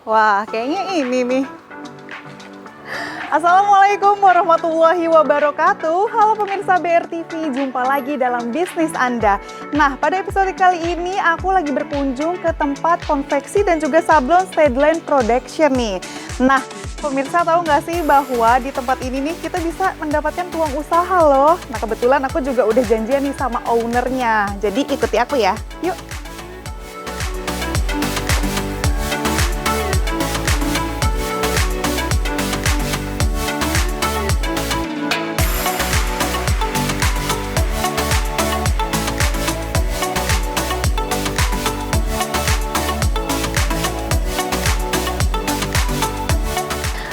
Wah, kayaknya ini nih. Assalamualaikum warahmatullahi wabarakatuh. Halo pemirsa BRTV, jumpa lagi dalam bisnis Anda. Nah, pada episode kali ini aku lagi berkunjung ke tempat konveksi dan juga sablon Stedline Production nih. Nah, pemirsa tahu nggak sih bahwa di tempat ini nih kita bisa mendapatkan peluang usaha loh. Nah, kebetulan aku juga udah janjian nih sama ownernya. Jadi ikuti aku ya. Yuk.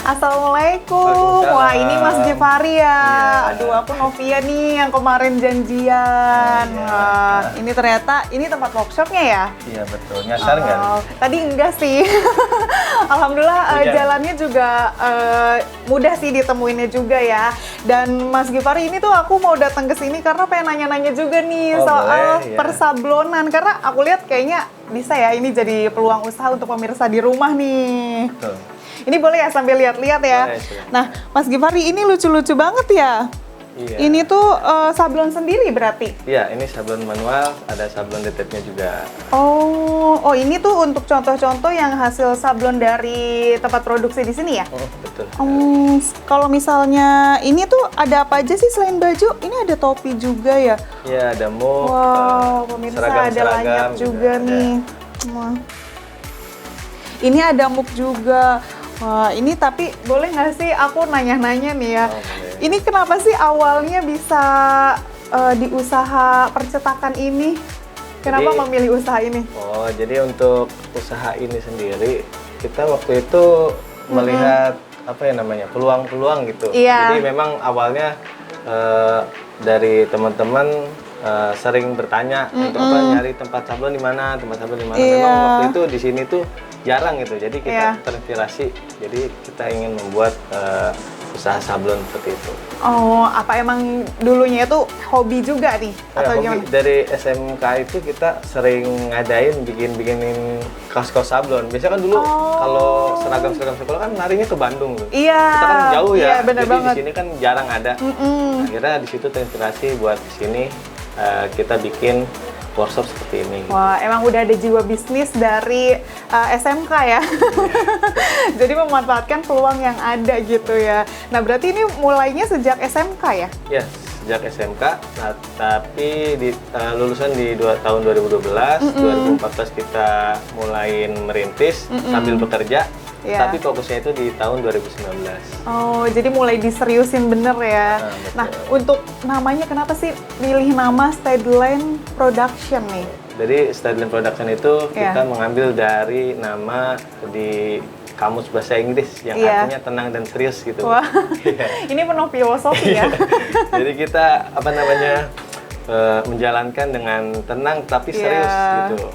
Assalamualaikum. Wah, ini Mas Jefari ya. Aduh, aku Novia nih yang kemarin janjian. Wah, ini ternyata ini tempat workshopnya ya? Iya betul. Nyasar nggak? Tadi enggak sih. Alhamdulillah jalannya juga mudah sih ditemuinnya juga ya. Dan Mas Jefari ini tuh aku mau datang ke sini karena pengen nanya-nanya juga nih soal persablonan. Karena aku lihat kayaknya bisa ya ini jadi peluang usaha untuk pemirsa di rumah nih. Betul. Ini boleh ya sambil lihat-lihat ya. Boleh. Nah, Mas Jefari ini lucu-lucu banget ya. Iya. Ini tuh sablon sendiri berarti? Iya, ini sablon manual, ada sablon deteknya juga. Oh, ini tuh untuk contoh-contoh yang hasil sablon dari tempat produksi di sini ya? Betul. Kalau misalnya ini tuh ada apa aja sih selain baju? Ini ada topi juga ya? Iya, ada mug. Wow, pemirsa ada lanyap juga nih. Wah. Ini ada mug juga. Wah, ini tapi boleh nggak sih aku nanya-nanya nih ya? Ini kenapa sih awalnya bisa di usaha percetakan ini? Kenapa memilih usaha ini? Oh, jadi untuk usaha ini sendiri, kita waktu itu melihat apa ya namanya, peluang-peluang gitu. Iya. Jadi memang awalnya dari teman-teman sering bertanya untuk apa nyari tempat sablon di mana, Memang waktu itu di sini tuh jarang gitu, jadi kita terinspirasi, jadi kita ingin membuat usaha sablon seperti itu. Oh, apa emang dulunya itu hobi juga nih? Atau hobi. gimana? Dari SMK itu kita sering ngadain bikinin kaos-kaos sablon. Biasanya kan dulu kalau seragam sekolah kan larinya ke Bandung tuh. Iya. Kita kan jauh ya, Iya, bener jadi banget. di sini kan jarang ada. Akhirnya di situ terinspirasi buat di sini kita bikin workshop seperti ini. Wah, emang udah ada jiwa bisnis dari SMK ya. Jadi memanfaatkan peluang yang ada gitu ya. Nah, berarti ini mulainya sejak SMK ya? Ya, sejak SMK, tapi lulusan di tahun 2012, 2014 kita mulai merintis sambil bekerja. Tapi fokusnya itu di tahun 2019. Oh, jadi mulai diseriusin bener ya. Nah, untuk namanya kenapa sih pilih nama Stedline Production nih? Jadi Stedline Production itu kita mengambil dari nama di kamus bahasa Inggris yang artinya tenang dan serius gitu. Wah, ini penuh filosofi ya. Jadi kita menjalankan dengan tenang tapi serius gitu.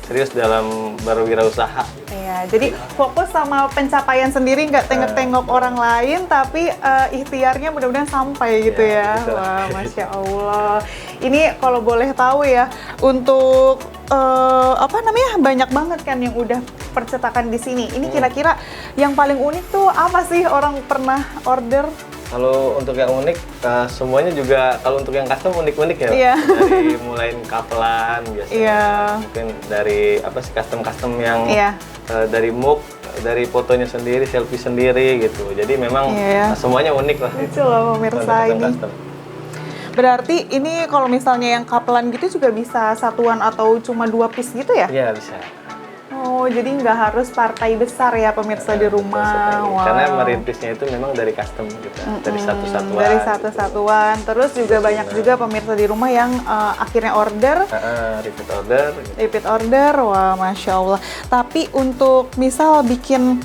Serius dalam berwirausaha. Iya, jadi fokus sama pencapaian sendiri, nggak tengok-tengok orang lain, tapi ikhtiarnya mudah-mudahan sampai gitu ya. Wah, Masya Allah. Ini kalau boleh tahu ya, untuk banyak banget kan yang udah percetakan di sini. Ini kira-kira yang paling unik tuh apa sih orang pernah order? Kalau untuk yang unik, semuanya juga kalau untuk yang custom unik-unik ya. Iya. Dari mulai kapelan biasanya, mungkin dari custom yang dari mug, dari fotonya sendiri, selfie sendiri gitu. Jadi memang semuanya unik lah. Lucu loh pemirsa ini. Custom. Berarti ini kalau misalnya yang kapelan gitu juga bisa satuan atau cuma 2 piece gitu ya? Iya, bisa. Oh, jadi nggak harus partai besar ya pemirsa di rumah. Wow. Karena merintisnya itu memang dari custom gitu, dari satu-satuan. Dari satu-satuan. Terus juga banyak juga pemirsa di rumah yang akhirnya order. Repeat order. Gitu. Repeat order, wah Masya Allah. Tapi untuk misal bikin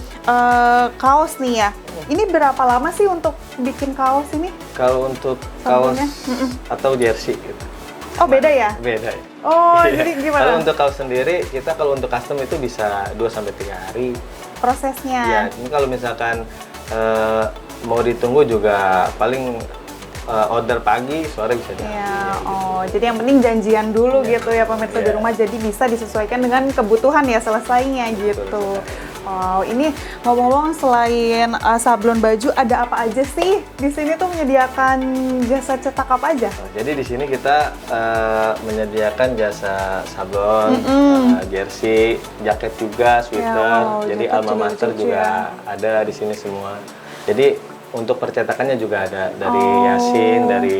kaos nih ya, ini berapa lama sih untuk bikin kaos ini? Kalau untuk kaos atau jersey gitu. Oh, beda ya? Beda ya. Oh, jadi gimana? Kalau untuk kaos sendiri, kita kalau untuk custom itu bisa 2-3 hari. Prosesnya? Ya, ini kalau misalkan mau ditunggu juga paling order pagi, sore bisa diambil. Iya, oh, jadi yang penting janjian dulu gitu ya pemirsa di rumah, jadi bisa disesuaikan dengan kebutuhan ya selesainya gitu. Wow, ini ngomong-ngomong selain sablon baju, ada apa aja sih? Di sini tuh menyediakan jasa cetak apa aja? Jadi di sini kita menyediakan jasa sablon, jersey, jaket juga, sweater. Jadi jaket alma juga mater dicuci juga ya. ada di sini semua. Jadi untuk percetakannya juga ada dari Yasin, dari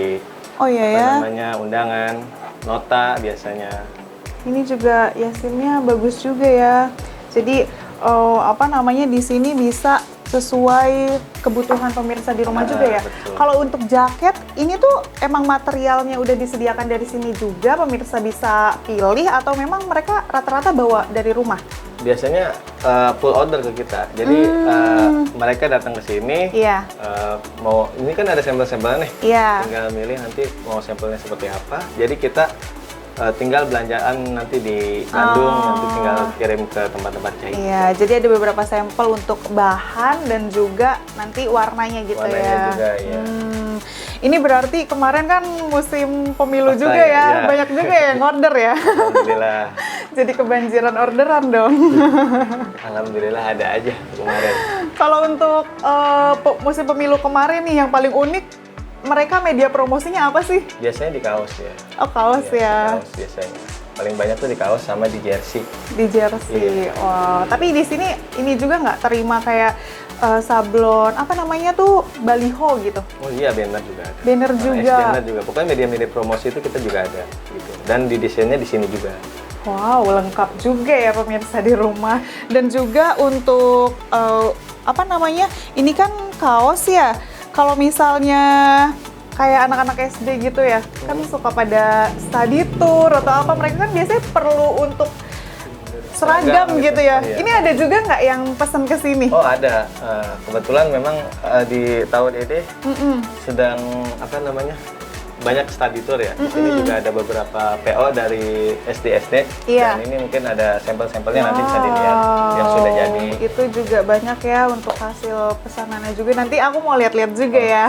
Oh iya ya. namanya undangan, nota biasanya. Ini juga Yasinnya bagus juga ya. Jadi di sini bisa sesuai kebutuhan pemirsa di rumah juga ya. Betul. Kalau untuk jaket, ini tuh emang materialnya udah disediakan dari sini juga, pemirsa bisa pilih atau memang mereka rata-rata bawa dari rumah? Biasanya full order ke kita. Jadi mereka datang ke sini, Iya. mau ini kan ada sampel-sampelnya nih. Iya. Tinggal milih nanti mau sampelnya seperti apa. Jadi kita tinggal belanjaan nanti di Bandung, nanti tinggal kirim ke tempat-tempat jahit. Iya, jadi ada beberapa sampel untuk bahan dan juga nanti warnanya gitu Warnanya ya. juga, iya. Ini berarti kemarin kan musim pemilu Pasar, juga ya, iya. banyak juga yang order ya. Alhamdulillah. Jadi kebanjiran orderan dong. Alhamdulillah ada aja kemarin. Kalau untuk musim pemilu kemarin nih yang paling unik, mereka media promosinya apa sih? Biasanya di kaos ya. Oh, kaos Iya, ya. di kaos biasanya. Paling banyak tuh di kaos sama di jersey. Di jersey. Iya. Wow. Tapi di sini ini juga nggak terima kayak sablon, apa namanya tuh, baliho gitu. Oh iya, banner juga ada. Banner juga. Banner juga. Pokoknya media-media promosi itu kita juga ada gitu. Dan di desainnya di sini juga. Wow, lengkap juga ya pemirsa di rumah. Dan juga untuk ini kan kaos ya. Kalau misalnya kayak anak-anak SD gitu ya, kan suka pada study tour atau apa, mereka kan biasanya perlu untuk seragam gitu ya. Iya. Ini ada juga nggak yang pesan ke sini? Oh ada. Kebetulan memang di tahun ini sedang banyak study tour ya. Di sini juga ada beberapa PO dari SD. Iya. Dan ini mungkin ada sampel-sampelnya nanti bisa dilihat yang sudah jadi. Itu juga banyak ya untuk hasil pesanannya juga. Nanti aku mau lihat-lihat juga ya.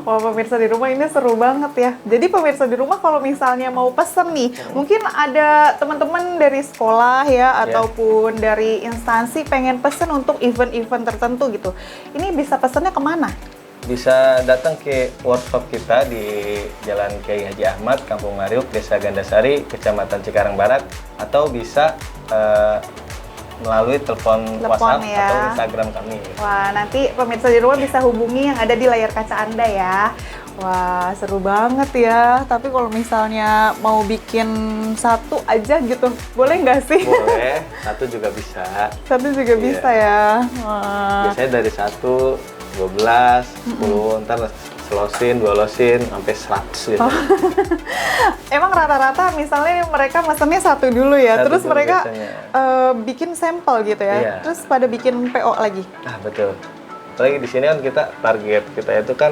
Wah, pemirsa di rumah ini seru banget ya. Jadi pemirsa di rumah kalau misalnya mau pesen nih, mungkin ada teman-teman dari sekolah ya ataupun dari instansi pengen pesen untuk event-event tertentu gitu. Ini bisa pesennya kemana? Bisa datang ke workshop kita di Jalan Kiai Haji Ahmad, Kampung Mariuk, Desa Gandasari, Kecamatan Cikarang Barat, atau bisa melalui telepon WhatsApp ya. atau Instagram kami. Wah, nanti pemirsa di rumah bisa hubungi yang ada di layar kaca Anda ya. Wah, seru banget ya. Tapi kalau misalnya mau bikin satu aja gitu, boleh nggak sih? Boleh, satu juga bisa. Satu juga bisa ya. Wah. Biasanya dari 1, 12, 10, ntar selosin, 2 losin, sampai 100 gitu. Emang rata-rata misalnya mereka mesennya satu dulu ya, Satu terus dulu mereka biasanya. bikin sampel gitu ya, Iya. terus pada bikin PO lagi. Ah betul. Apalagi di sini kan kita target kita itu kan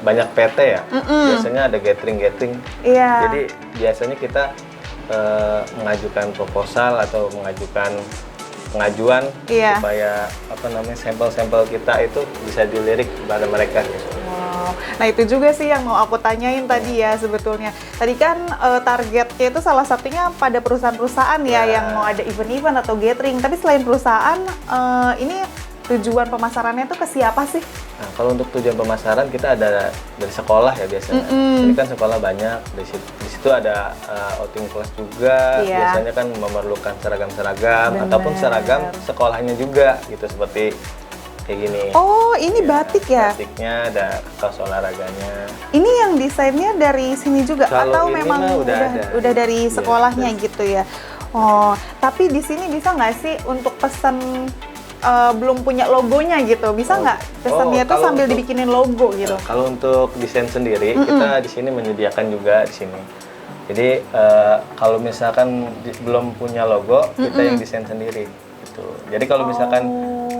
banyak PT ya. Biasanya ada gathering. Iya. Jadi biasanya kita mengajukan proposal atau mengajukan pengajuan Iya. supaya sampel-sampel kita itu bisa dilirik kepada mereka gitu. Wow. Nah itu juga sih yang mau aku tanyain tadi ya sebetulnya. Tadi kan targetnya itu salah satunya pada perusahaan-perusahaan ya yang mau ada event-event atau gathering. Tapi selain perusahaan, ini tujuan pemasarannya itu ke siapa sih? Nah, kalau untuk tujuan pemasaran kita ada dari sekolah ya biasanya. Ini kan sekolah banyak, di situ ada outing class juga. Iya. Biasanya kan memerlukan seragam-seragam Bener. ataupun seragam sekolahnya juga gitu seperti kayak gini. Oh, ini batik ya? Batiknya ada kaos olahraganya. Ini yang desainnya dari sini juga Kalau atau ini memang mah udah ada. udah dari Iya, sekolahnya dari- gitu ya? Oh, tapi di sini bisa nggak sih untuk pesan belum punya logonya gitu? Bisa nggak pesannya tuh kalau sambil untuk- dibikinin logo gitu? Kalau untuk desain sendiri, kita di sini menyediakan juga di sini. Jadi kalau misalkan belum punya logo, kita yang desain sendiri. Gitu. Jadi kalau misalkan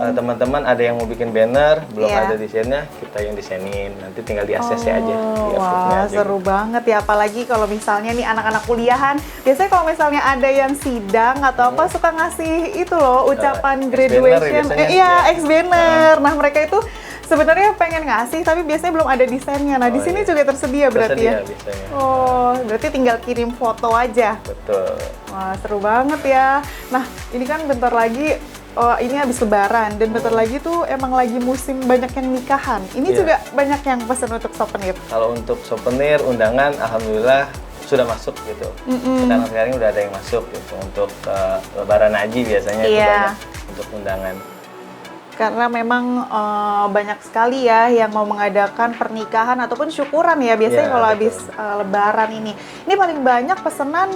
teman-teman ada yang mau bikin banner, belum Iya. ada desainnya, kita yang desainin. Nanti tinggal di ACC aja. Di upload-nya Wah, aja. seru banget ya. Apalagi kalau misalnya nih anak-anak kuliahan, biasanya kalau misalnya ada yang sidang atau apa suka ngasih itu loh ucapan ex-banner graduation. biasanya. Iya, Iya. ex-banner. Nah, mereka itu sebenarnya pengen ngasih tapi biasanya belum ada desainnya. Nah, di Oh, sini iya. juga tersedia berarti Tersedia ya. biasanya. Oh, berarti tinggal kirim foto aja. Betul. Wah, seru banget ya. Nah, ini kan bentar lagi oh ini habis lebaran dan bentar lagi tuh emang lagi musim banyak yang nikahan. Ini Iya. juga banyak yang pesan untuk souvenir. Kalau untuk souvenir, undangan, alhamdulillah sudah masuk gitu. Sekarang udah ada yang masuk gitu. Untuk lebaran haji biasanya itu Iya. banyak untuk undangan. Karena memang banyak sekali ya yang mau mengadakan pernikahan ataupun syukuran ya biasanya Iya, kalau betul. habis lebaran ini. Ini paling banyak pesanan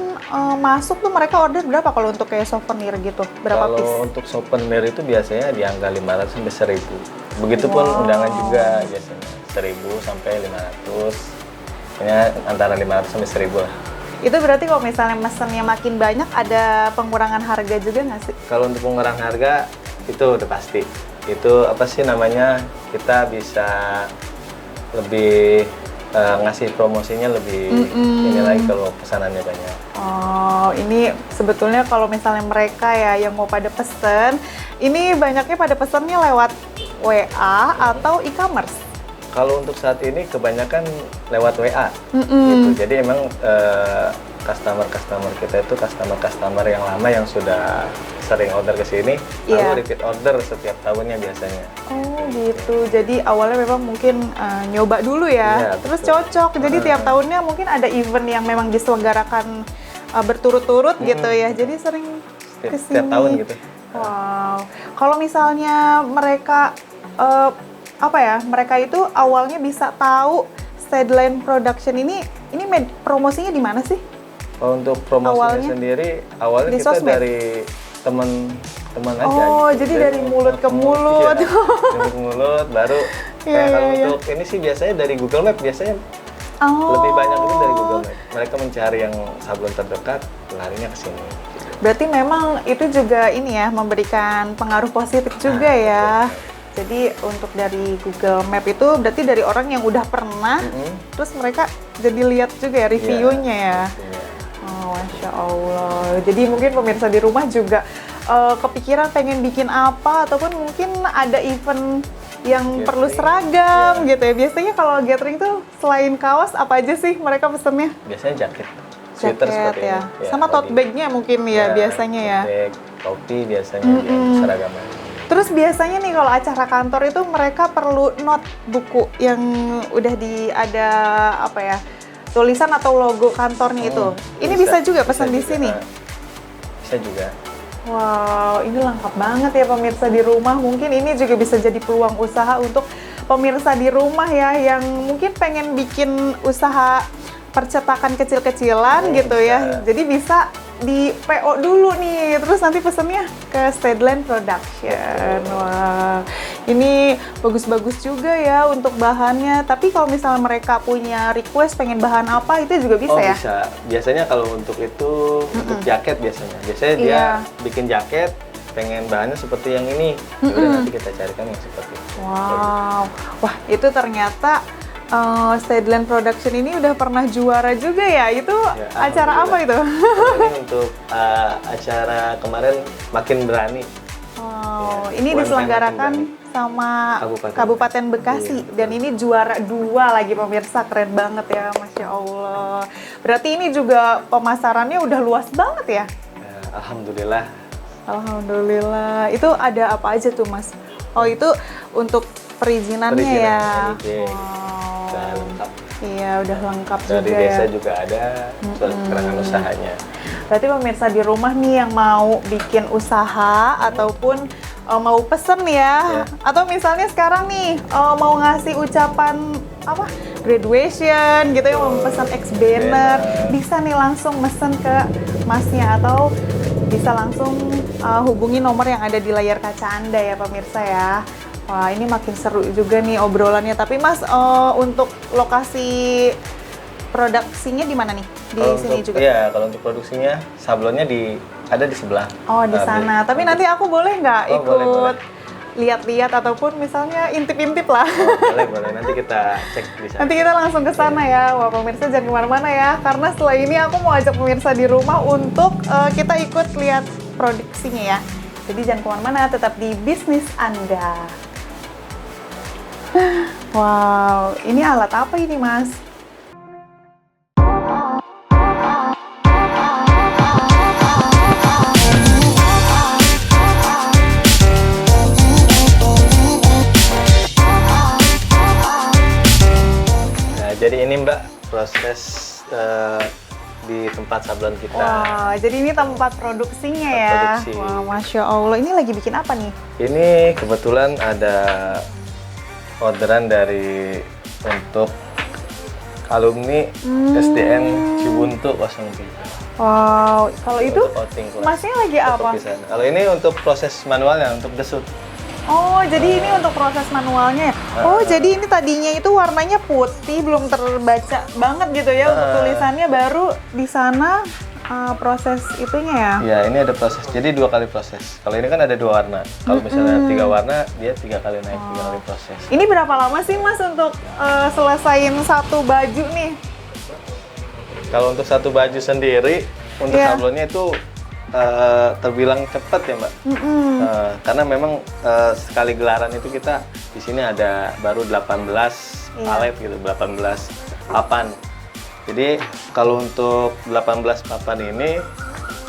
masuk tuh mereka order berapa kalau untuk kayak souvenir gitu? Berapa Kalau piece? untuk souvenir itu biasanya di angka 500 sampai 1000. Begitupun Wow. undangan juga biasanya 1000 sampai 500. Hanya antara 500 sampai 1000 lah. Itu berarti kalau misalnya mesennya makin banyak ada pengurangan harga juga nggak sih? Kalau untuk pengurangan harga itu udah pasti. Itu apa sih namanya? Kita bisa lebih ngasih promosinya lebih ini lagi kalau pesanannya banyak. Oh, ini sebetulnya kalau misalnya mereka ya yang mau pada pesen, ini banyaknya pada pesennya lewat WA atau e-commerce. Kalau untuk saat ini kebanyakan lewat WA gitu. Jadi emang customer kita itu customer yang lama yang sudah sering order ke sini, Iya. lalu repeat order setiap tahunnya biasanya. Oh gitu, jadi awalnya memang mungkin nyoba dulu ya, Iya, terus betul. cocok. Jadi tiap tahunnya mungkin ada event yang memang diselenggarakan berturut-turut gitu ya, jadi sering kesini. Setiap tahun gitu. Wow, kalau misalnya mereka mereka itu awalnya bisa tahu Steadline Production ini promosinya di mana sih? Kalau untuk promosinya Awalnya? sendiri, awalnya Di kita sosmed? dari teman-teman aja. Oh, gitu. jadi dari mulut ke mulut. Iya, dari mulut, baru Iya, kalau iya. untuk ini sih biasanya dari Google Map, biasanya Oh. lebih banyak itu dari Google Map. Mereka mencari yang sablon terdekat, larinya ke sini. gitu. Berarti memang itu juga ini ya, memberikan pengaruh positif juga ya. Jadi untuk dari Google Map itu berarti dari orang yang udah pernah, terus mereka jadi lihat juga ya reviewnya ya. Iya. Oh, Masya Allah. Jadi mungkin pemirsa di rumah juga kepikiran pengen bikin apa, ataupun mungkin ada event yang perlu Gathering, seragam iya. gitu ya. Biasanya kalau gathering tuh selain kaos apa aja sih mereka pesennya? Biasanya jaket, sweater Jaket seperti ya. ini. Sama tote body. bag-nya mungkin ya biasanya ya. tote bag, topi biasanya yang seragaman. Terus biasanya nih kalau acara kantor itu mereka perlu note buku yang udah ada apa ya, tulisan atau logo kantornya itu. Ini bisa juga pesan di sini. Bisa juga. Wow, ini lengkap banget ya pemirsa di rumah. Mungkin ini juga bisa jadi peluang usaha untuk pemirsa di rumah ya yang mungkin pengen bikin usaha percetakan kecil-kecilan gitu ya. Jadi bisa di PO dulu nih, terus nanti pesennya ke Steadline Production. Wah, ini bagus-bagus juga ya untuk bahannya. Tapi kalau misalnya mereka punya request pengen bahan apa, itu juga bisa ya? Bisa. Biasanya kalau untuk itu, untuk jaket biasanya. Biasanya dia Iya. bikin jaket, pengen bahannya seperti yang ini. Udah nanti kita carikan yang seperti itu. Wow, wah itu ternyata Steadline Production ini udah pernah juara juga ya? Itu Ya, acara apa itu? Kalau ini untuk acara kemarin Makin Berani. Wow, Ya, ini UMKM diselenggarakan Makin sama Kabupaten. Kabupaten Bekasi Iya, dan ini juara 2 lagi pemirsa, keren banget ya, Masya Allah. Berarti ini juga pemasarannya udah luas banget ya? Ya, alhamdulillah. Alhamdulillah. Itu ada apa aja tuh Mas? Oh itu untuk perizinannya ya? Perizinan, izin. Wow. Udah lengkap. Iya, udah lengkap Dari juga desa ya. juga ada surat keterangan usahanya. Berarti pemirsa di rumah nih yang mau bikin usaha ataupun mau pesen ya, atau misalnya sekarang nih mau ngasih ucapan apa graduation gitu ya, mau pesan ex banner, bisa nih langsung mesen ke Masnya atau bisa langsung hubungi nomor yang ada di layar kaca Anda ya pemirsa ya. Wah, ini makin seru juga nih obrolannya. Tapi Mas, untuk lokasi produksinya di mana nih? Di Kalau sini untuk, juga? Iya, kalau untuk produksinya sablonnya ada di sebelah. Oh, di sana. Tapi nanti aku boleh nggak Oh, ikut boleh. lihat-lihat ataupun misalnya intip-intip lah. Boleh. Nanti kita cek di sana. Nanti kita langsung ke sana ya. Wah, pemirsa jangan kemana-mana ya. Karena setelah ini aku mau ajak pemirsa di rumah untuk kita ikut lihat produksinya ya. Jadi jangan kemana-mana, tetap di bisnis Anda. Wow, ini alat apa ini, Mas? Ini Mbak proses di tempat sablon kita. Wah, jadi ini tempat produksinya ya. Produksi. Wah, Masya Allah. Ini lagi bikin apa nih? Ini kebetulan ada orderan untuk alumni SDN Cibuntu 03. Wow, kalau itu Untuk outing kelas. masnya lagi apa? Perpisahan. Kalau ini untuk proses manualnya, untuk desut. Oh, jadi ini untuk proses manualnya ya? Oh, jadi ini tadinya itu warnanya putih, belum terbaca banget gitu ya untuk tulisannya, baru di sana proses itunya ya? Ya, ini ada proses. Jadi 2 kali proses. Kalau ini kan ada 2 warna. Kalau misalnya 3 warna, dia 3 kali naik, 3 kali proses. Ini berapa lama sih Mas untuk selesaiin satu baju nih? Kalau untuk satu baju sendiri, untuk Iya. sablonnya itu terbilang cepat ya Mbak. Karena memang sekali gelaran itu kita di sini ada baru 18 palet gitu, 18 papan. Jadi kalau untuk 18 papan ini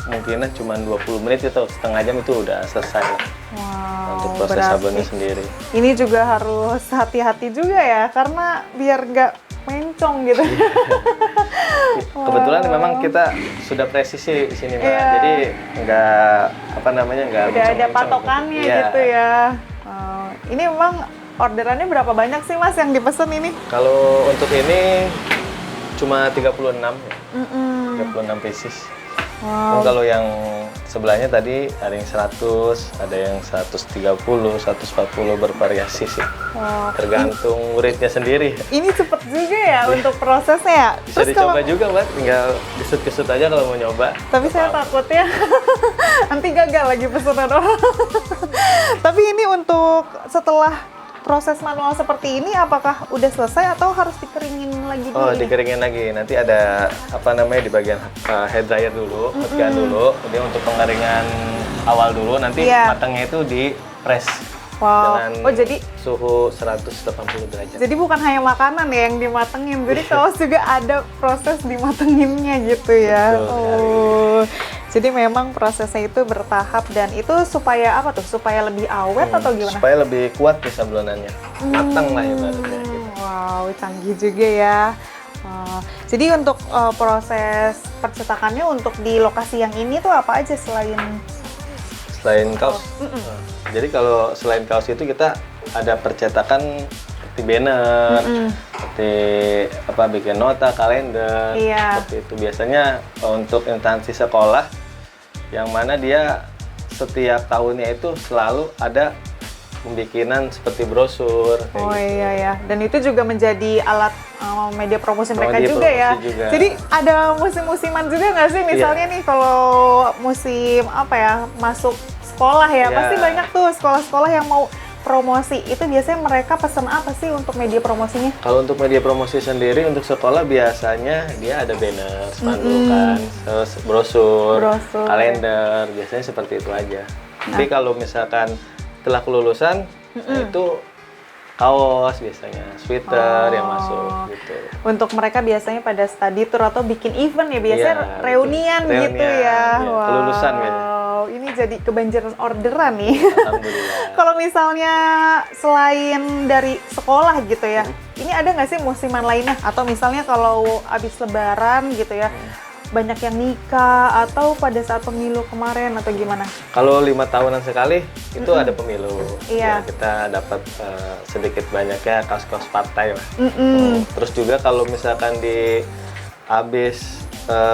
mungkinnya cuma 20 menit atau setengah jam itu udah selesai Wow, untuk proses berarti sablonnya sendiri. ini juga harus hati-hati juga ya, karena biar nggak mencong gitu. Kebetulan memang kita sudah presisi di sini Mbak. Iya. Jadi nggak nggak Udah ada mencong-mencong patokannya Iya. gitu ya. Ini memang orderannya berapa banyak sih Mas yang dipesan ini? Kalau untuk ini cuma 36 ya. 36 pieces. Wow. Kalau yang sebelahnya tadi ada yang 100, ada yang 130, 140 bervariasi sih. Wow. Tergantung muridnya sendiri. Ini cepet juga ya untuk prosesnya ya. Bisa dicoba juga Mbak, tinggal kesut-kesut aja kalau mau nyoba. Tapi saya takutnya nanti gagal lagi pesanan orang. Tapi ini untuk setelah proses manual seperti ini, apakah udah selesai atau harus dikeringin lagi dulu? Oh, nih? dikeringin lagi. Nanti ada di bagian hair dryer dulu, petikan dulu. Jadi untuk pengeringan awal dulu, nanti Iya. matangnya itu di press Wow. dengan Oh, jadi suhu 180 derajat. jadi bukan hanya makanan ya yang dimatengin, jadi kaos juga ada proses dimatenginnya gitu ya. Betul, Oh, jadi memang prosesnya itu bertahap, dan itu supaya apa tuh? Supaya lebih awet atau gimana? Supaya lebih kuat ya sablonannya. Matang lah ibaratnya. Gitu. Wow, canggih juga ya. Jadi untuk proses percetakannya untuk di lokasi yang ini tuh apa aja selain Selain kaos. Jadi kalau selain kaos itu kita ada percetakan seperti banner, seperti bikin nota, kalender, Iya. seperti itu. Biasanya untuk instansi sekolah yang mana dia setiap tahunnya itu selalu ada pembikinan seperti brosur. kayak Oh gitu. iya ya, dan itu juga menjadi alat media promosi mereka Media juga ya. promosi juga. Jadi ada musim-musiman juga nggak sih? Misalnya nih kalau musim masuk sekolah ya, Iya. pasti banyak tuh sekolah-sekolah yang mau promosi. Itu biasanya mereka pesen apa sih untuk media promosinya? Kalau untuk media promosi sendiri untuk sekolah biasanya dia ada banner, spanduk terus brosur, kalender, biasanya seperti itu aja. Tapi kalau misalkan setelah kelulusan itu kaos biasanya, sweater yang masuk gitu. Untuk mereka biasanya pada study tour atau bikin event ya, biasanya Iya, betul. reunian gitu Reunian, ya. iya. Kelulusan biasanya. Wow, ini jadi kebanjiran orderan nih. Alhamdulillah. Kalau misalnya selain dari sekolah gitu ya, ini ada nggak sih musiman lainnya? Atau misalnya kalau habis lebaran gitu ya, banyak yang nikah atau pada saat pemilu kemarin atau gimana? Kalau 5 tahunan sekali itu ada pemilu. Iya. Ya, kita dapat sedikit banyaknya kaos-kaos partai lah. Terus juga kalau misalkan di habis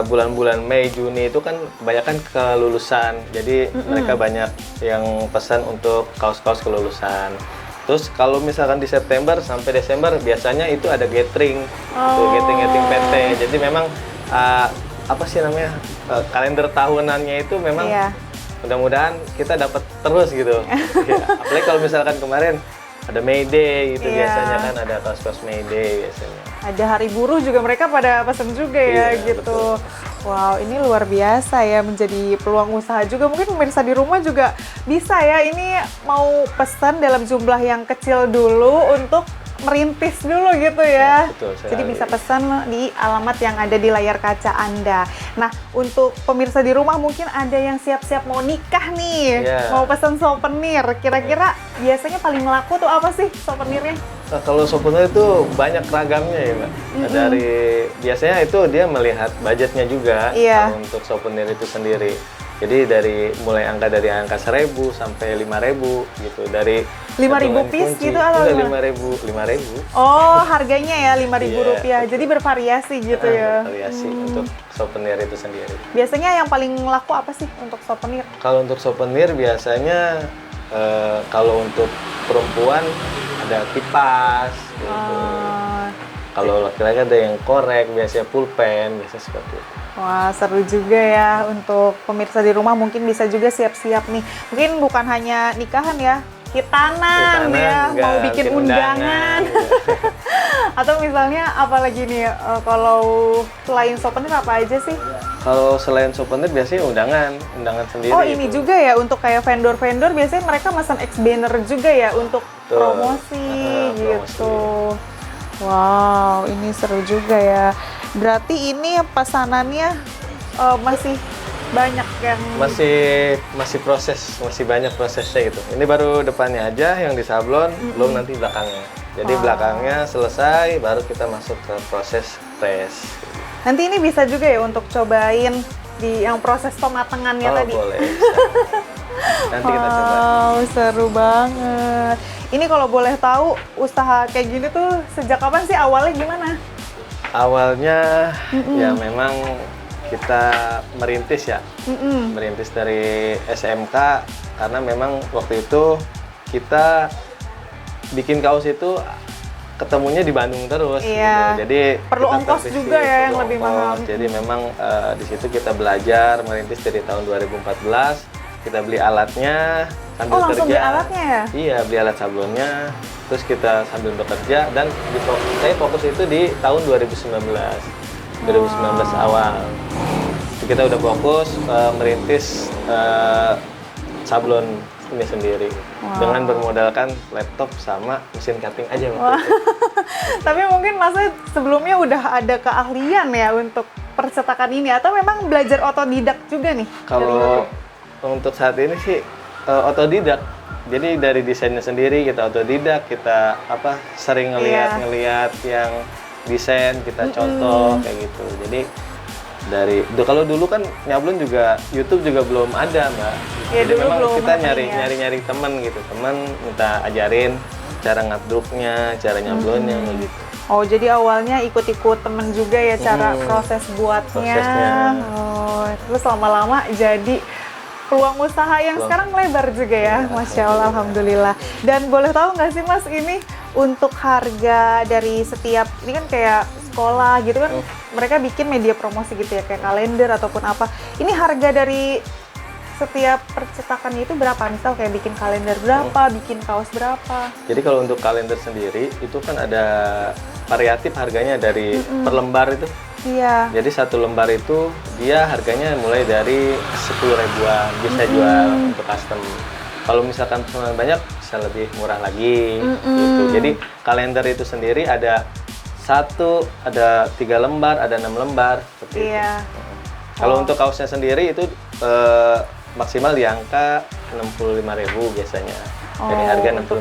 bulan-bulan Mei, Juni itu kan kebanyakan kelulusan. Jadi mereka banyak yang pesan untuk kaos-kaos kelulusan. Terus kalau misalkan di September sampai Desember biasanya itu ada gathering, tuh gathering PT. Jadi memang kalender tahunannya itu memang mudah-mudahan kita dapat terus gitu. Ya, apalagi kalau misalkan kemarin ada May Day gitu, biasanya kan ada kaos-kaos May Day biasanya. Ada hari buruh juga mereka pada pesen juga ya gitu. Betul. Wow, ini luar biasa ya, menjadi peluang usaha juga. Mungkin pemirsa di rumah juga bisa ya, ini mau pesan dalam jumlah yang kecil dulu untuk merintis dulu gitu ya. Betul sekali. Jadi bisa pesan di alamat yang ada di layar kaca Anda. Nah, untuk pemirsa di rumah mungkin ada yang siap-siap mau nikah nih, mau pesan souvenir. Kira-kira biasanya paling laku tuh apa sih souvenirnya? Kalau souvenir itu banyak ragamnya ya, Mbak. Dari biasanya itu dia melihat budgetnya juga kalau untuk souvenir itu sendiri. Jadi mulai dari angka 1.000 sampai 5.000 gitu. Dari 5.000 piece gitu atau 5.000. Oh, harganya ya 5.000 rupiah. Jadi bervariasi gitu ya. Bervariasi untuk souvenir itu sendiri. Biasanya yang paling laku apa sih untuk souvenir? Kalau untuk souvenir biasanya kalau untuk perempuan ada kipas gitu. Kalau laki-laki ada yang korek, biasanya pulpen, biasanya seperti itu. Wah, seru juga ya untuk pemirsa di rumah, mungkin bisa juga siap-siap nih. Mungkin bukan hanya nikahan ya, hitanan ya, mau bikin undangan. Atau misalnya apalagi nih, kalau selain souvenir apa aja sih? Kalau selain souvenir biasanya undangan sendiri. Oh, ini juga ya untuk kayak vendor-vendor biasanya mereka pesan X banner juga ya untuk promosi gitu. Wow, ini seru juga ya. Berarti ini pesanannya masih banyak yang masih banyak prosesnya gitu. Ini baru depannya aja yang disablon, belum nanti belakangnya. Jadi belakangnya selesai, baru kita masuk ke proses press. Nanti ini bisa juga ya untuk cobain di yang proses pematangannya tadi. Boleh. Nanti kita coba. Wow, seru banget. Ini kalau boleh tahu usaha kayak gini tuh sejak kapan sih, awalnya gimana? Awalnya ya memang kita merintis ya, merintis dari SMK karena memang waktu itu kita bikin kaos itu ketemunya di Bandung terus. Iya. Gitu. Jadi perlu ongkos juga ya yang lebih mahal. Jadi memang di situ kita belajar merintis dari tahun 2014. Kita beli alatnya sambil kerja. Langsung beli alatnya ya? Iya, beli alat sablonnya. Terus kita sambil bekerja dan saya fokus itu di tahun 2019 awal. Kita udah fokus merintis sablon ini sendiri dengan bermodalkan laptop sama mesin cutting aja. Tapi mungkin Mas sebelumnya udah ada keahlian ya untuk percetakan ini atau memang belajar otodidak juga nih? Kalau untuk saat ini sih otodidak. Jadi dari desainnya sendiri kita otodidak, kita sering ngelihat yang desain kita contoh kayak gitu. Jadi kalau dulu kan nyablon juga YouTube juga belum ada, Mbak. Ya, jadi memang kita nyari teman gitu, teman minta ajarin cara ngaduknya, cara nyablonnya gitu. Oh, jadi awalnya ikut-ikut temen juga ya cara proses buatnya. Oh, terus lama-lama jadi peluang usaha yang sekarang melebar juga ya, Masya Allah, Alhamdulillah. Dan boleh tahu nggak sih Mas, ini untuk harga dari setiap, ini kan kayak sekolah gitu kan, mereka bikin media promosi gitu ya, kayak kalender ataupun apa. Ini harga dari setiap percetakannya itu berapa? Misal kayak bikin kalender berapa, bikin kaos berapa? Jadi kalau untuk kalender sendiri, itu kan ada variatif harganya dari per lembar itu. Iya. Jadi satu lembar itu dia harganya mulai dari 10 ribuan, bisa jual untuk custom. Kalau misalkan pesanan banyak bisa lebih murah lagi gitu. Jadi kalender itu sendiri ada 3 lembar, ada 6 lembar seperti itu. Kalau untuk kaosnya sendiri itu maksimal di angka 65.000 biasanya. Jadi harga 65.000,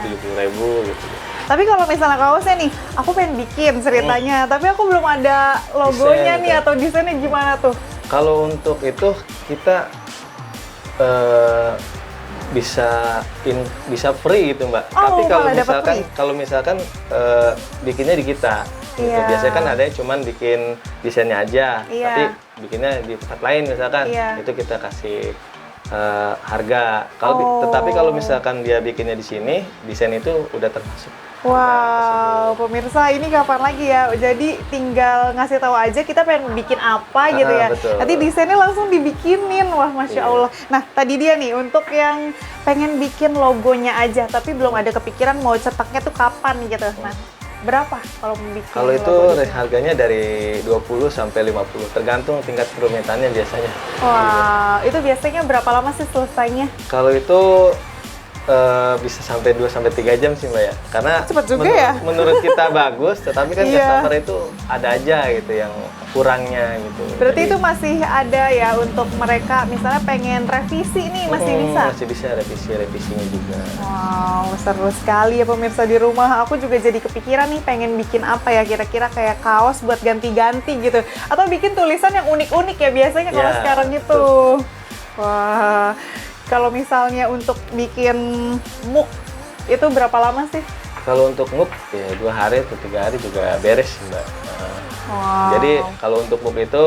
70.000 gitu. Tapi kalau misalnya kaosnya nih, aku pengen bikin ceritanya, tapi aku belum ada logonya nih atau desainnya gimana tuh? Kalau untuk itu kita bisa free gitu, Mbak. Tapi kalau misalkan bikinnya di kita, gitu. Biasanya kan ada cuman bikin desainnya aja, tapi bikinnya di tempat lain misalkan, itu kita kasih harga. Tetapi kalau misalkan dia bikinnya di sini, desain itu udah termasuk. Wow, pemirsa, ini kapan lagi ya? Jadi tinggal ngasih tahu aja kita pengen bikin apa gitu ya. Betul. Nanti desainnya langsung dibikinin. Wah, Masya Allah. Nah, tadi dia nih untuk yang pengen bikin logonya aja, tapi belum ada kepikiran mau cetaknya tuh kapan gitu. Nah, berapa kalau bikin? Kalau itu harganya dari 20 sampai 50, tergantung tingkat kerumitannya biasanya. Wah, itu biasanya berapa lama sih selesainya? Kalau itu bisa sampai 2-3 jam sih Mbak ya. Karena cepat juga ya. Menurut kita bagus, tetapi kan Iya. customer itu ada aja gitu yang kurangnya gitu. Berarti itu masih ada ya untuk mereka misalnya pengen revisi nih, masih bisa? Masih bisa revisinya juga. Wow, seru sekali ya pemirsa di rumah. Aku juga jadi kepikiran nih pengen bikin apa ya, kira-kira kayak kaos buat ganti-ganti gitu. Atau bikin tulisan yang unik-unik ya biasanya kalau Ya, sekarang itu. Wah, kalau misalnya untuk bikin mug itu berapa lama sih? Kalau untuk mug ya 2 hari atau 3 hari juga beres Mbak. Wow. Jadi kalau untuk mug itu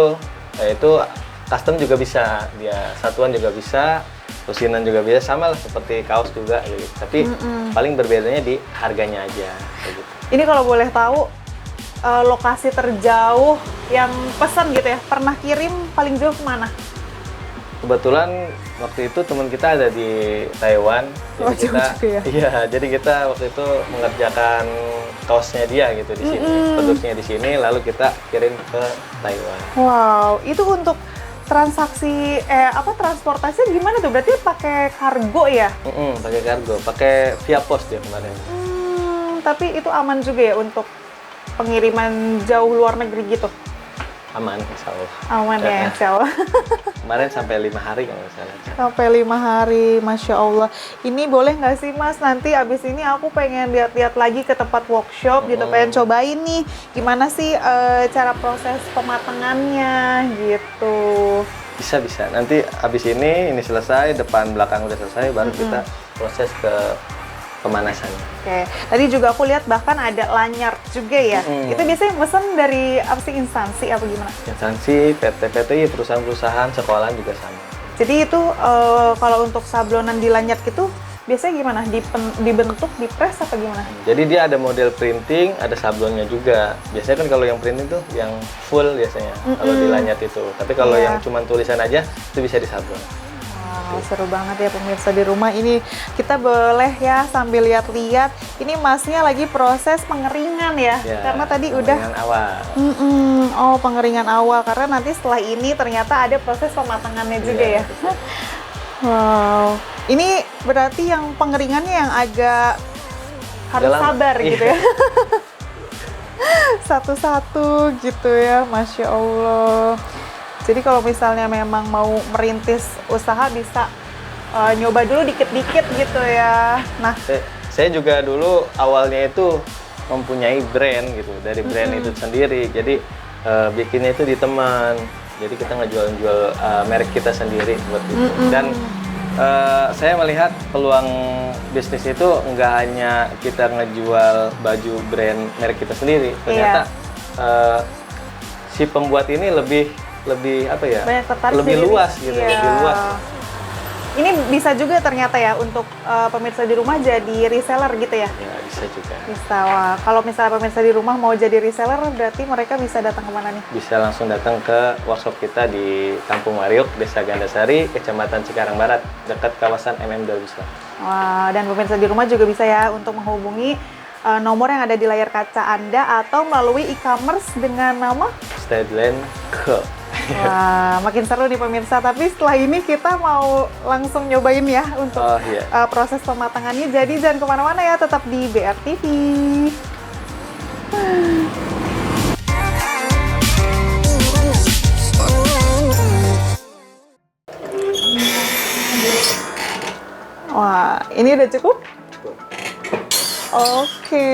custom juga bisa, dia satuan juga bisa, lusinan juga bisa, sama lah seperti kaos juga gitu. Tapi paling berbedanya di harganya aja kayak gitu. Ini kalau boleh tahu lokasi terjauh yang pesan gitu ya, pernah kirim paling jauh kemana? Kebetulan waktu itu teman kita ada di Taiwan, Oh, jadi jauh kita, juga ya? iya, jadi kita waktu itu mengerjakan kaosnya dia gitu di sini, produksinya di sini, lalu kita kirim ke Taiwan. Wow, itu untuk transaksi transportasi gimana tuh? Berarti pakai kargo ya? Pakai kargo, pakai via pos dia kemarin. Tapi itu aman juga ya untuk pengiriman jauh luar negeri gitu? Aman, insya Allah. Aman ya, insya Allah. Kemarin sampai 5 hari kalau nggak salah. Sampai 5 hari, Masya Allah. Ini boleh nggak sih Mas, nanti abis ini aku pengen lihat-lihat lagi ke tempat workshop gitu, pengen cobain nih gimana sih cara proses pematangannya gitu. Bisa. Nanti abis ini selesai, depan belakang udah selesai, baru kita proses ke pemanasan. Oke, tadi juga aku lihat bahkan ada lanyard juga ya. Itu biasanya pesan dari apa sih, instansi apa gimana? Instansi, PT, perusahaan-perusahaan, sekolahan juga sama. Jadi itu kalau untuk sablonan di lanyard gitu biasanya gimana? Dibentuk, dipres apa gimana? Jadi dia ada model printing, ada sablonnya juga. Biasanya kan kalau yang printing tuh yang full biasanya, kalau di lanyard itu. Tapi kalau Iya. yang cuma tulisan aja, itu bisa disablon. Wow, seru banget ya pemirsa di rumah. Ini kita boleh ya sambil lihat-lihat. Ini Masnya lagi proses pengeringan ya? Karena tadi udah pengeringan awal. Oh, pengeringan awal, karena nanti setelah ini ternyata ada proses pematangannya juga ya. Betul. Wow, ini berarti yang pengeringannya yang agak harus Udah lama. sabar Iya. gitu ya. Satu-satu gitu ya, Masya Allah. Jadi kalau misalnya memang mau merintis usaha bisa nyoba dulu dikit-dikit gitu ya. Nah, Saya juga dulu awalnya itu mempunyai brand gitu, dari brand itu sendiri. Jadi bikinnya itu di teman. Jadi kita ngejual-jual merek kita sendiri buat itu. Dan saya melihat peluang bisnis itu nggak hanya kita ngejual baju brand merek kita sendiri. Ternyata si pembuat ini lebih apa ya? banyak tertarik lebih jadi- luas gitu, iya. lebih luas. Ini bisa juga ternyata ya untuk pemirsa di rumah jadi reseller gitu ya? Ya bisa juga. Bisa. Wah, kalau misalnya pemirsa di rumah mau jadi reseller, berarti mereka bisa datang kemana nih? Bisa langsung datang ke workshop kita di Kampung Mariuk, Desa Gandasari, Kecamatan Cikarang Barat, dekat kawasan MM Darussalam. Wah, dan pemirsa di rumah juga bisa ya untuk menghubungi nomor yang ada di layar kaca Anda atau melalui e-commerce dengan nama. Stedland Co. Wah, makin seru nih pemirsa. Tapi setelah ini kita mau langsung nyobain ya untuk Oh iya. proses pematangannya. Jadi jangan kemana-mana ya, tetap di BRTV. Wah, ini udah cukup? Oke,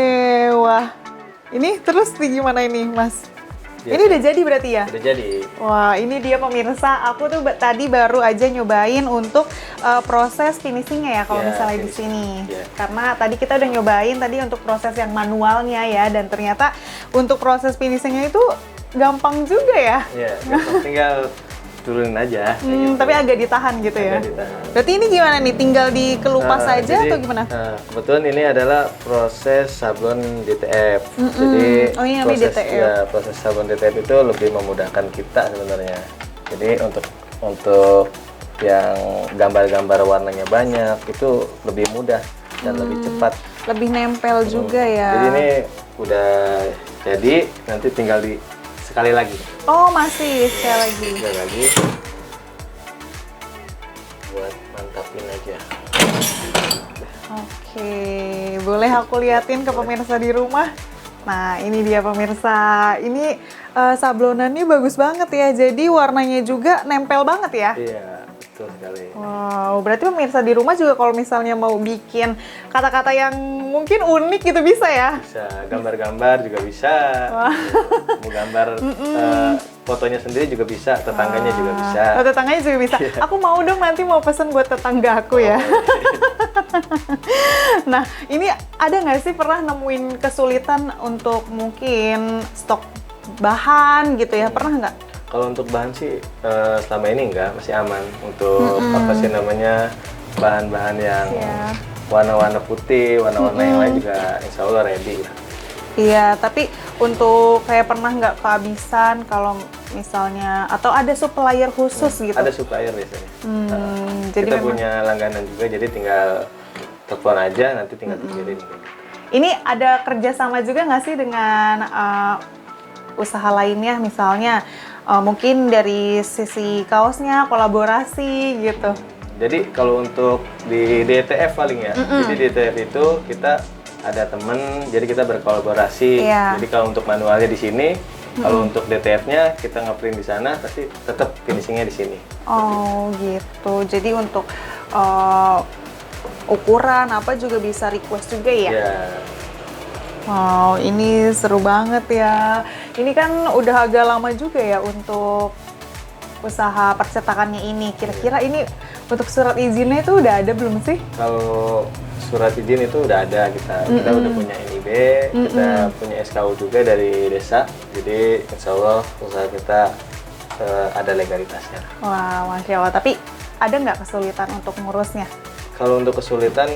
wah. Ini terus gimana ini, Mas? Ini udah jadi berarti ya? Udah jadi. Wah, ini dia pemirsa. Aku tuh tadi baru aja nyobain untuk proses finishingnya ya kalau Ya, misalnya di finishing. sini. Ya. Karena tadi kita udah nyobain tadi untuk proses yang manualnya ya, dan ternyata untuk proses finishingnya itu gampang juga ya. Ya, gampang. Tinggal turunin aja. kayak gitu. Tapi agak ditahan gitu ya. Agak ditahan. Berarti ini gimana nih? Tinggal dikelupas saja Jadi, atau gimana? kebetulan ini adalah proses sablon DTF. Jadi Oh, ini namanya DTF. Ya, proses sablon DTF itu lebih memudahkan kita sebenarnya. Jadi untuk yang gambar-gambar warnanya banyak itu lebih mudah dan lebih cepat. Lebih nempel juga ya. Jadi ini udah jadi, nanti tinggal sekali lagi. Oh, masih sekali lagi. Sekali lagi. Buat mantapin aja. boleh aku liatin ke pemirsa di rumah. Nah, ini dia pemirsa. Ini sablonannya bagus banget ya. Jadi warnanya juga nempel banget ya. Iya, betul sekali. Wow, berarti pemirsa di rumah juga kalau misalnya mau bikin kata-kata yang mungkin unik gitu bisa ya? Bisa, gambar-gambar juga bisa. Wah. Mau gambar fotonya sendiri juga bisa, tetangganya juga bisa. Oh, tetangganya juga bisa. Aku mau dong nanti mau pesen buat tetangga aku ya. Nah, ini ada nggak sih pernah nemuin kesulitan untuk mungkin stok bahan gitu ya? Pernah nggak? Kalau untuk bahan sih selama ini enggak, masih aman. Untuk apa sih namanya bahan-bahan yang warna-warna putih, warna-warna yang lain juga insya Allah ready. Iya, tapi untuk kayak pernah nggak kehabisan kalau misalnya atau ada supplier khusus gitu? Ada supplier biasanya. Jadi kita memang punya langganan juga, jadi tinggal telepon aja, nanti tinggal dikirim. ini ada kerjasama juga nggak sih dengan usaha lainnya, misalnya mungkin dari sisi kaosnya kolaborasi gitu? Jadi kalau untuk di DTF paling ya, jadi di DTF itu kita ada temen, jadi kita berkolaborasi. Jadi kalau untuk manualnya di sini, kalau untuk DTF-nya kita ngeprint di sana, tapi tetap finishingnya di sini. Oh gitu. Jadi untuk ukuran apa juga bisa request juga ya? Iya. Wow, ini seru banget ya. Ini kan udah agak lama juga ya untuk usaha percetakannya ini. Kira-kira ini untuk surat izinnya itu udah ada belum sih? Kalau surat izin itu udah ada, kita udah punya NIB, kita punya SKU juga dari desa. Jadi insya Allah usaha kita ada legalitasnya. Wah, Masya Allah. Tapi ada nggak kesulitan untuk ngurusnya? Kalau untuk kesulitan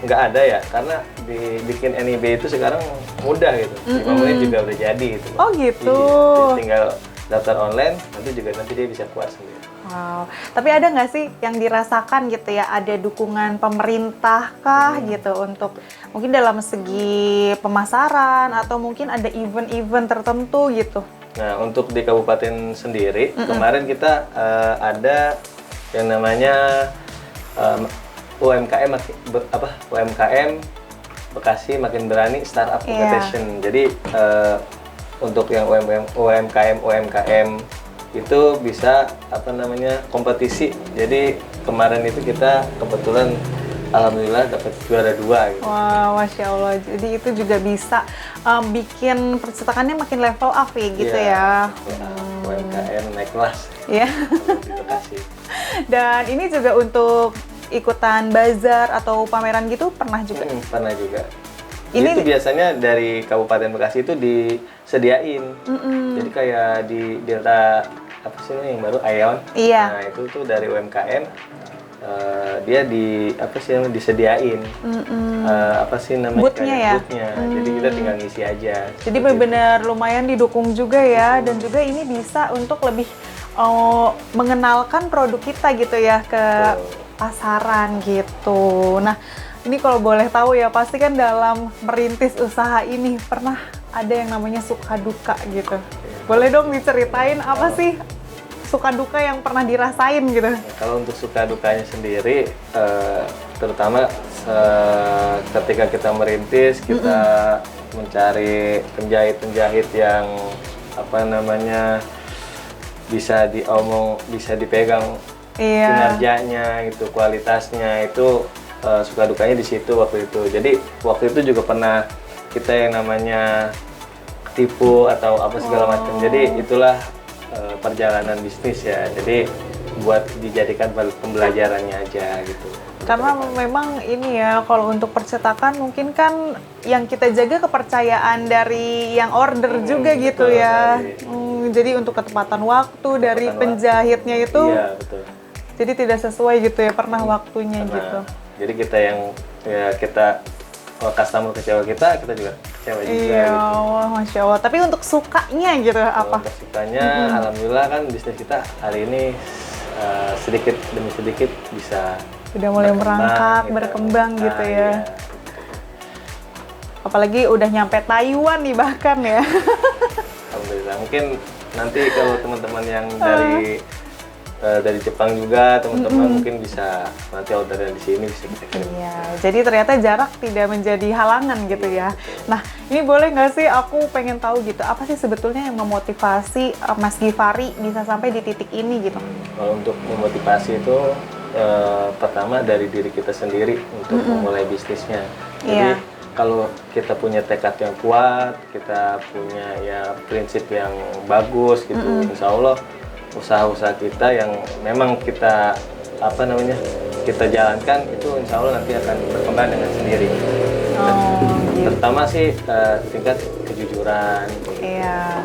nggak ada ya, karena dibikin NIB itu sekarang mudah gitu. 5 menit juga udah jadi gitu. Oh gitu. Jadi tinggal daftar online, nanti dia bisa kuat sendiri. Wow, tapi ada nggak sih yang dirasakan gitu ya, ada dukungan pemerintah kah gitu untuk mungkin dalam segi pemasaran atau mungkin ada event-event tertentu gitu? Nah, untuk di kabupaten sendiri, kemarin kita ada yang namanya UMKM Bekasi Makin Berani Startup Competition. Jadi untuk yang UMKM itu bisa kompetisi. Jadi kemarin itu kita kebetulan alhamdulillah dapat juara 2 gitu. Wah, Masya Allah. Jadi itu juga bisa bikin percetakannya makin level up ya gitu ya. UMKM naik kelas. Iya. Di Bekasi. Dan ini juga untuk ikutan bazar atau pameran gitu pernah juga? Pernah juga. Ini itu biasanya dari Kabupaten Bekasi itu disediain. Jadi kayak di Delta apa sih ini yang baru Aeon. Iya. Nah, itu tuh dari UMKM dia disediain. Bootnya ya? Bootnya. Jadi kita tinggal ngisi aja. Jadi benar-benar lumayan didukung juga ya, dan juga ini bisa untuk lebih mengenalkan produk kita gitu ya ke pasaran gitu. Nah, ini kalau boleh tahu ya, pasti kan dalam merintis usaha ini pernah ada yang namanya suka duka gitu. Boleh dong diceritain apa sih suka duka yang pernah dirasain gitu? Nah, kalau untuk suka dukanya sendiri, terutama ketika kita merintis, kita mencari penjahit-penjahit yang bisa dipegang kinerjanya, itu kualitasnya, itu suka dukanya di situ waktu itu. Jadi waktu itu juga pernah kita yang namanya tipu atau apa segala macam. Jadi itulah perjalanan bisnis ya. Jadi buat dijadikan pembelajarannya aja gitu. Karena memang ini ya, kalau untuk percetakan mungkin kan yang kita jaga kepercayaan dari yang order juga gitu ya. Jadi untuk ketepatan waktu dari penjahitnya itu, iya, betul. Jadi tidak sesuai gitu ya, pernah waktunya gitu. Jadi kita customer kecewa kita juga kecewa juga. Iya, gitu. wah, Masya Allah. Tapi untuk sukanya gitu apa? Untuk sukanya, alhamdulillah kan bisnis kita hari ini sedikit demi sedikit bisa udah mulai merangkak, berkembang gitu ya. Iya. Apalagi udah nyampe Taiwan nih bahkan ya. Alhamdulillah. Mungkin nanti kalau teman-teman yang dari dari Jepang juga teman-teman mungkin bisa nanti order di sini bisa kita kirim. Iya, jadi ternyata jarak tidak menjadi halangan gitu ya. Nah, ini boleh nggak sih aku pengen tahu gitu, apa sih sebetulnya yang memotivasi Mas Givari bisa sampai di titik ini gitu? Kalau untuk memotivasi itu pertama dari diri kita sendiri untuk memulai bisnisnya. Jadi kalau kita punya tekad yang kuat, kita punya ya prinsip yang bagus gitu, insya Allah usaha-usaha kita yang memang kita kita jalankan itu insya Allah nanti akan berkembang dengan sendiri. Pertama sih tingkat kejujuran. Iya,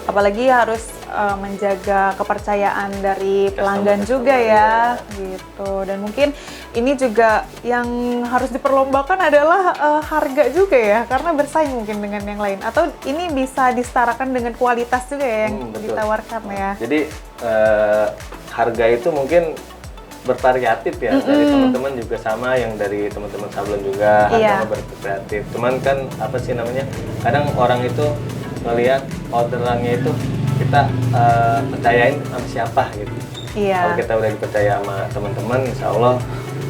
apalagi harus menjaga kepercayaan dari pelanggan juga ya, gitu. Dan mungkin ini juga yang harus diperlombakan adalah harga juga ya, karena bersaing mungkin dengan yang lain. Atau ini bisa disetarakan dengan kualitas juga ya yang ditawarkan ya. Jadi harga itu mungkin bervariatif ya, dari teman-teman juga sama, yang dari teman-teman sablon juga harganya bervariatif. Cuman kan kadang orang itu melihat orderannya itu kita percayain sama siapa gitu. Kalau kita udah dipercaya sama teman-teman, insya Allah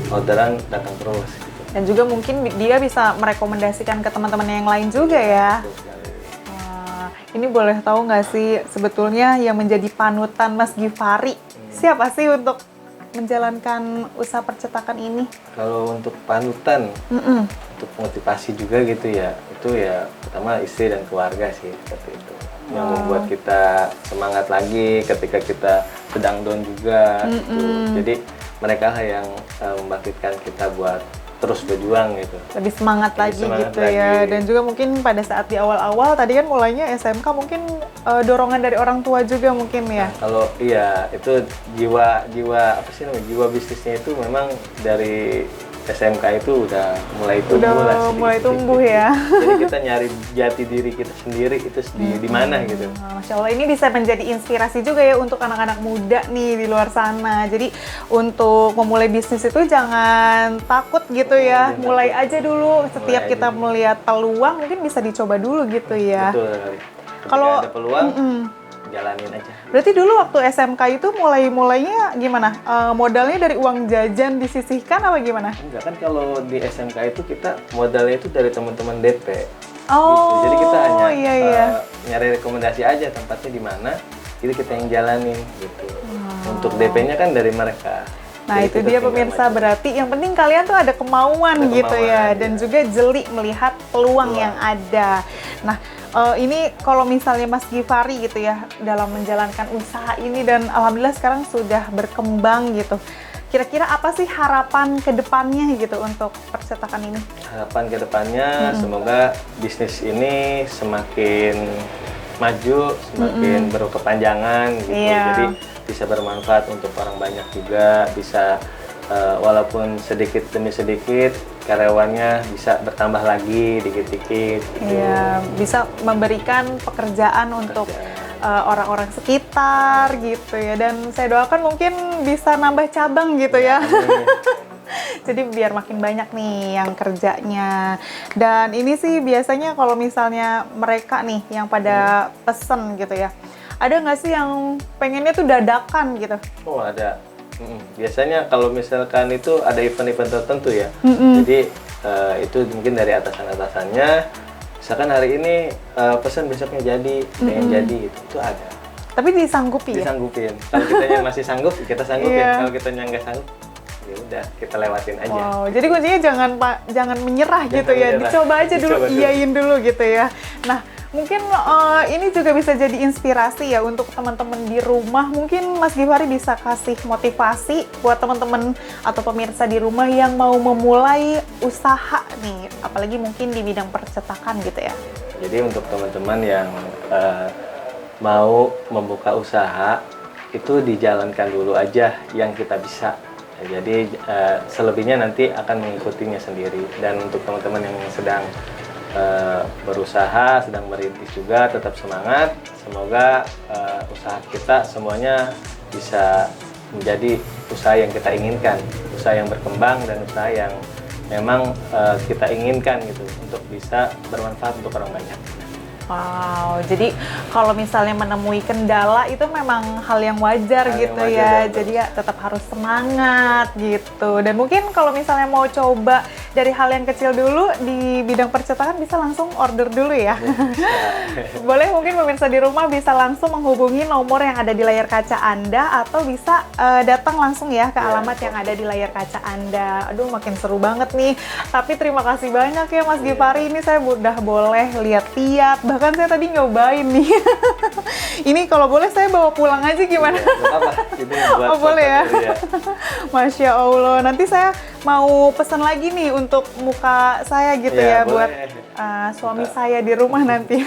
orderan datang terus gitu. Dan juga mungkin dia bisa merekomendasikan ke teman-teman yang lain juga ya. Ini boleh tahu nggak sih sebetulnya yang menjadi panutan Mas Givari siapa sih untuk menjalankan usaha percetakan ini? Kalau untuk panutan, untuk motivasi juga gitu ya, itu ya pertama istri dan keluarga sih, seperti itu. Yang membuat kita semangat lagi ketika kita sedang down juga. Gitu. Jadi mereka yang membangkitkan kita buat terus berjuang gitu. Lebih semangat lagi gitu ya. Dan juga mungkin pada saat di awal-awal tadi kan mulainya SMK, mungkin dorongan dari orang tua juga mungkin ya. Nah, kalau iya itu jiwa bisnisnya itu memang dari SMK itu udah mulai tumbuh ya. Jadi kita nyari jati diri kita sendiri itu di mana gitu. Masya Allah, ini bisa menjadi inspirasi juga ya untuk anak-anak muda nih di luar sana. Jadi untuk memulai bisnis itu jangan takut gitu ya. Mulai aja dulu. Setiap kita melihat peluang mungkin bisa dicoba dulu gitu ya. Betul. Kalau ada peluang, jalanin aja. Berarti dulu waktu SMK itu mulainya gimana? Modalnya dari uang jajan disisihkan apa gimana? Enggak, kan kalau di SMK itu kita modalnya itu dari teman-teman DP. Oh, gitu. Jadi kita hanya iya. nyari rekomendasi aja tempatnya di mana, itu kita yang jalanin gitu. Untuk DP-nya kan dari mereka. Nah, jadi itu dia pemirsa, berarti yang penting kalian tuh ada kemauan gitu ya, dan juga jeli melihat peluang yang ada. Nah, ini kalau misalnya Mas Givari gitu ya dalam menjalankan usaha ini, dan alhamdulillah sekarang sudah berkembang gitu. Kira-kira apa sih harapan ke depannya gitu untuk percetakan ini? Harapan ke depannya semoga bisnis ini semakin maju, semakin berkepanjangan gitu. Jadi bisa bermanfaat untuk orang banyak juga, bisa walaupun sedikit demi sedikit karyawannya bisa bertambah lagi dikit-dikit gitu. Iya, bisa memberikan pekerjaan untuk orang-orang sekitar gitu ya, dan saya doakan mungkin bisa nambah cabang gitu ya. Jadi biar makin banyak nih yang kerjanya. Dan ini sih biasanya kalau misalnya mereka nih yang pada pesen gitu ya, ada nggak sih yang pengennya tuh dadakan gitu? Oh, ada. Biasanya kalau misalkan itu ada event-event tertentu ya, jadi itu mungkin dari atasan-atasannya, misalkan hari ini pesan besoknya jadi, pengen jadi gitu, itu ada. Tapi disanggupin. Kalau kitanya masih sanggup, kita sanggupin. Kalau kitanya nggak sanggup, ya udah kita lewatin aja. Wow, jadi kuncinya jangan menyerah gitu ya, dicoba aja dulu, iyain dulu gitu ya. Nah, mungkin ini juga bisa jadi inspirasi ya untuk teman-teman di rumah. Mungkin Mas Givari bisa kasih motivasi buat teman-teman atau pemirsa di rumah yang mau memulai usaha nih, apalagi mungkin di bidang percetakan gitu ya. Jadi untuk teman-teman yang mau membuka usaha, itu dijalankan dulu aja yang kita bisa. Jadi selebihnya nanti akan mengikutinya sendiri. Dan untuk teman-teman yang sedang berusaha, sedang merintis juga, tetap semangat. Semoga usaha kita semuanya bisa menjadi usaha yang kita inginkan, usaha yang berkembang dan usaha yang memang kita inginkan gitu, untuk bisa bermanfaat untuk orang banyak. Wow, jadi kalau misalnya menemui kendala itu memang hal yang wajar Hal gitu yang wajar, ya. ya, Jadi ya tetap harus semangat gitu. Dan mungkin kalau misalnya mau coba dari hal yang kecil dulu di bidang percetakan bisa langsung order dulu ya. Boleh mungkin pemirsa di rumah bisa langsung menghubungi nomor yang ada di layar kaca Anda atau bisa datang langsung ya ke alamat yang ada di layar kaca Anda. Aduh, makin seru banget nih. Tapi terima kasih banyak ya Mas Givari. Ini saya udah boleh lihat-lihat. Bahkan saya tadi nyobain nih. Ini kalau boleh saya bawa pulang aja gimana? Oh boleh ya? Masya Allah. Nanti saya mau pesan lagi nih untuk muka saya gitu ya buat suami saya di rumah nanti.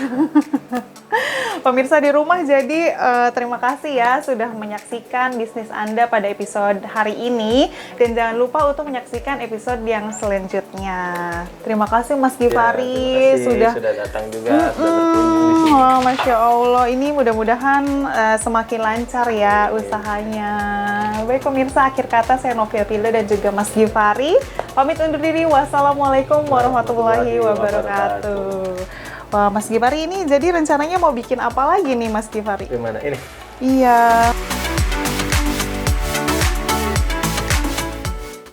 Pemirsa di rumah, jadi terima kasih ya sudah menyaksikan bisnis Anda pada episode hari ini. Dan jangan lupa untuk menyaksikan episode yang selanjutnya. Terima kasih Mas Givari sudah datang juga, sudah berkunjung di sini. Oh, Masya Allah, ini mudah-mudahan semakin lancar ya usahanya. Baik pemirsa, akhir kata saya Novia Pilda dan juga Mas Givari. Pamit undur diri, wassalamualaikum warahmatullahi wabarakatuh. Wah, Mas Givari ini jadi rencananya mau bikin apa lagi nih Mas Givari? Gimana ini? Iya.